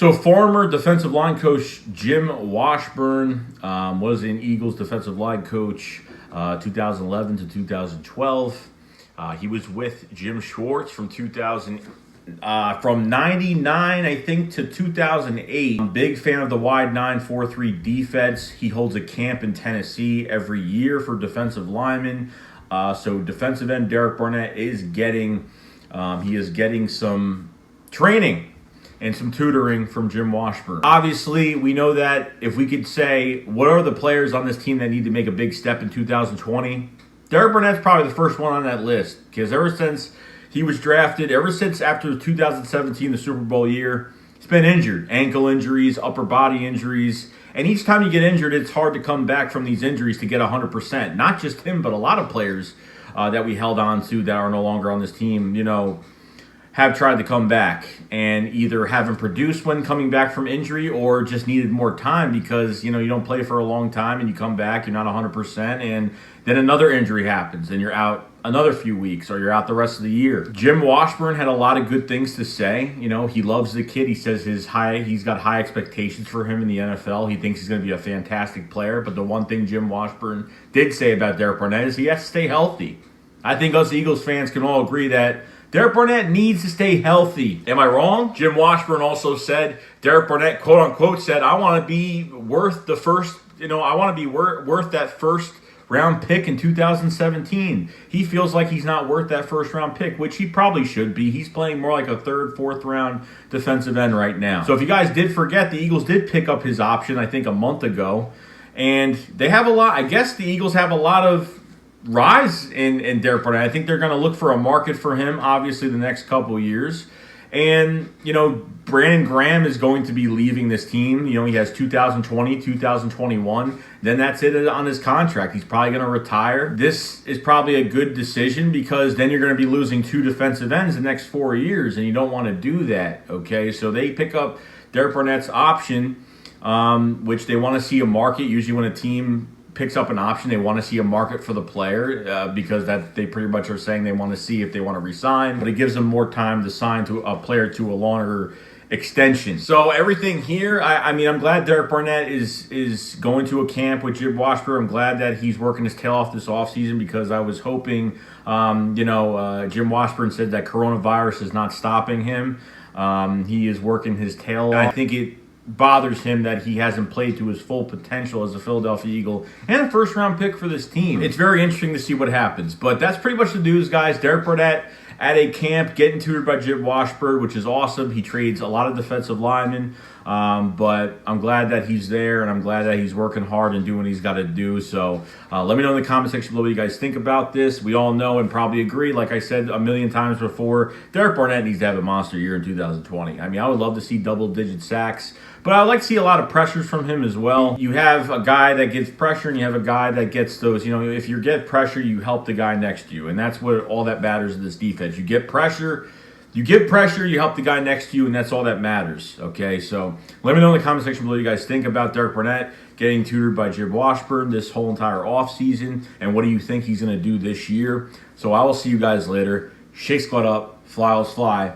So former defensive line coach Jim Washburn was an Eagles defensive line coach 2011 to 2012. He was with Jim Schwartz from 99, I think, to 2008. Big fan of the wide 9-4-3 defense. He holds a camp in Tennessee every year for defensive linemen. So defensive end Derek Barnett is getting some training and some tutoring from Jim Washburn. Obviously, we know that if we could say, what are the players on this team that need to make a big step in 2020? Derek Barnett's probably the first one on that list, because ever since he was drafted, ever since after 2017, the Super Bowl year, he's been injured. Ankle injuries, upper body injuries. And each time you get injured, it's hard to come back from these injuries to get 100%. Not just him, but a lot of players that we held on to that are no longer on this team, have tried to come back and either haven't produced when coming back from injury or just needed more time because, you don't play for a long time and you come back, you're not 100%, and then another injury happens and you're out another few weeks or you're out the rest of the year. Jim Washburn had a lot of good things to say. He loves the kid. He says he's got high expectations for him in the NFL. He thinks he's going to be a fantastic player. But the one thing Jim Washburn did say about Derek Barnett is he has to stay healthy. I think us Eagles fans can all agree that Derek Barnett needs to stay healthy. Am I wrong? Jim Washburn also said, Derek Barnett, quote unquote, said, I want to be worth the first, I want to be worth that first round pick in 2017. He feels like he's not worth that first round pick, which he probably should be. He's playing more like a third, fourth round defensive end right now. So if you guys did forget, the Eagles did pick up his option, I think, a month ago. And they have a lot, I guess the Eagles have a lot of rise in Derek Barnett. I think they're going to look for a market for him, obviously, the next couple of years. And, Brandon Graham is going to be leaving this team. He has 2020, 2021. Then that's it on his contract. He's probably going to retire. This is probably a good decision because then you're going to be losing 2 defensive ends the next 4 years, and you don't want to do that, okay? So they pick up Derek Barnett's option, which they want to see a market. Usually when a team picks up an option, they want to see a market for the player because that they pretty much are saying they want to see if they want to resign, but it gives them more time to sign to a player to a longer extension. So everything here, I'm glad Derek Barnett is going to a camp with Jim Washburn. I'm glad that he's working his tail off this offseason because I was hoping, Jim Washburn said that coronavirus is not stopping him. He is working his tail off. I think it bothers him that he hasn't played to his full potential as a Philadelphia Eagle and a first-round pick for this team. It's very interesting to see what happens. But that's pretty much the news, guys. Derek Barnett at a camp getting tutored by Jim Washburn, which is awesome. He trades a lot of defensive linemen, but I'm glad that he's there, and I'm glad that he's working hard and doing what he's got to do. So let me know in the comment section below what you guys think about this. We all know and probably agree, like I said a million times before, Derek Barnett needs to have a monster year in 2020. I would love to see double-digit sacks, but I'd like to see a lot of pressures from him as well. You have a guy that gets pressure, and you have a guy that gets those. If you get pressure, you help the guy next to you, and that's what all that matters in this defense. You get pressure, you help the guy next to you, and that's all that matters, okay? So let me know in the comment section below what you guys think about Derek Barnett getting tutored by Jim Washburn this whole entire offseason, and what do you think he's going to do this year? So I will see you guys later. Shake Squad up, fly, fly.